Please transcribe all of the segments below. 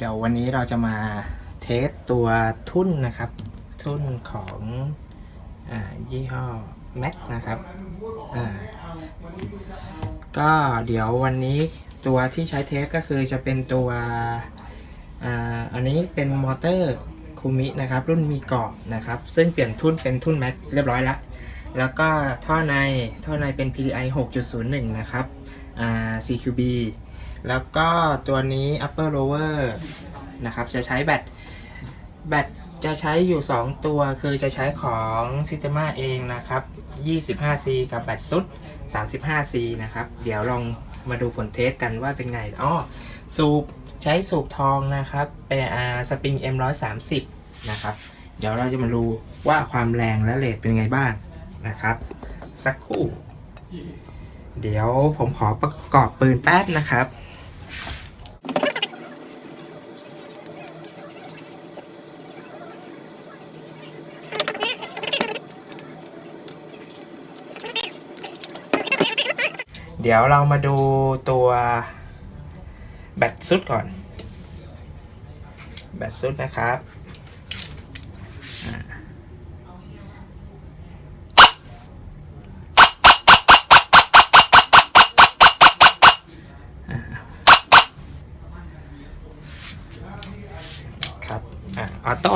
ดี๋ยววันนี้เราจะมาเทสตัวทุ่นนะครับทุ่นของยี่ห้อ Mac นะครับก็เดี๋ยววันนี้ตัวที่ใช้เทสก็คือจะเป็นตัวอันนี้เป็นมอเตอร์คูมินะครับรุ่นมีเกาะนะครับซึ่งเปลี่ยนทุ่นเป็นทุ่น Mac เรียบร้อยแล้วก็ท่อในเป็น PDI 6.01 นะครับCQB แล้วก็ตัวนี้ upper lower นะครับจะใช้แบตจะใช้อยู่2ตัวคือจะใช้ของ Systema เองนะครับ 25C กับแบตซุด 35C นะครับเดี๋ยวลองมาดูผลเทสกันว่าเป็นไงใช้สูบทองนะครับเป็นสปริง M130 นะครับเดี๋ยวเราจะมาดูว่าความแรงและเรทเป็นไงบ้างนะครับสักครู่เดี๋ยวผมขอประกอบปืนแป๊บนะครับเดี๋ยวเรามาดูตัวแบตซุดก่อนแบตซุดนะครับครับออโต้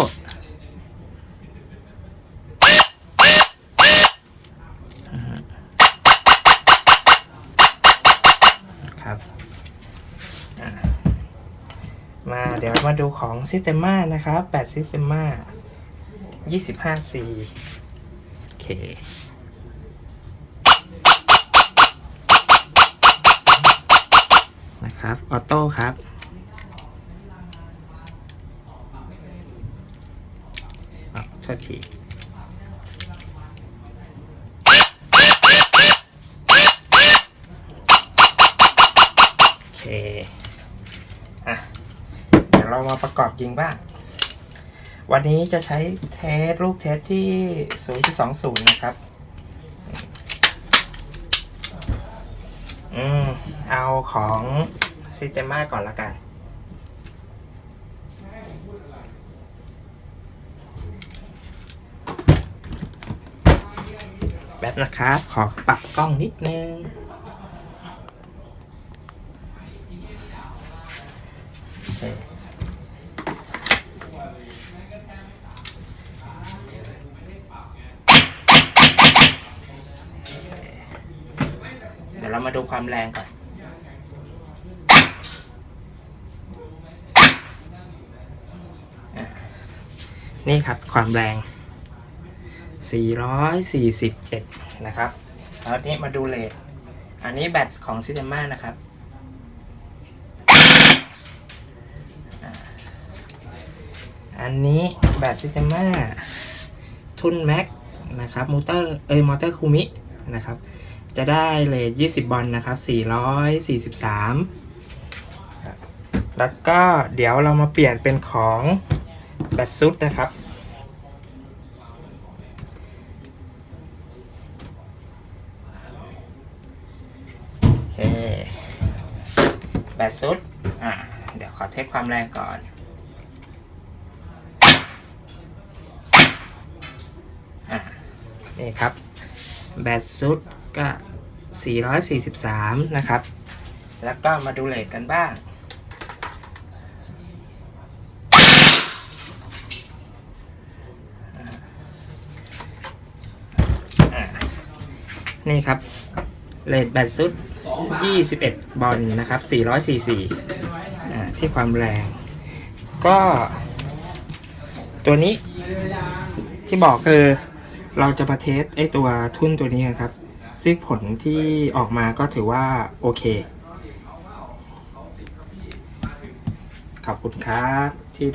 ครับเดี๋ยวมาดูของ Systema นะครับแบต Systema 25C โอเคนะครับออโต้ครับโทษทีโอเคเดี๋ยวเรามาประกอบยิงบ้างวันนี้จะใช้ลูกเทสที่ 0.20 นะครับเอาของ Systema ก่อนละกันแบบนะครับขอปรับกล้องนิดนึงเดี๋ยวเรามาดูความแรงก่อนนี่ครับความแรง441นะครับแล้วนี้มาดูเรทอันนี้แบตของ Systema นะครับอันนี้แบต Systema ทุ่น Mac นะครับมอเตอร์คูมินะครับจะได้เรท20 บอลนะครับ443แล้วก็เดี๋ยวเรามาเปลี่ยนเป็นของแบตซุดนะครับโอเคแบตซุดเดี๋ยวขอเทสความแรงก่อนนี่ครับแบตซุดก็443นะครับแล้วก็มาดูเรทกันบ้างนี่ครับเรทแบตซุด21 บอลนะครับ444ที่ความแรงก็ตัวนี้ที่บอกคือเราจะมาเทสไอตัวทุ่นตัวนี้ครับซึ่งผลที่ออกมาก็ถือว่าโอเคขอบคุณครับที่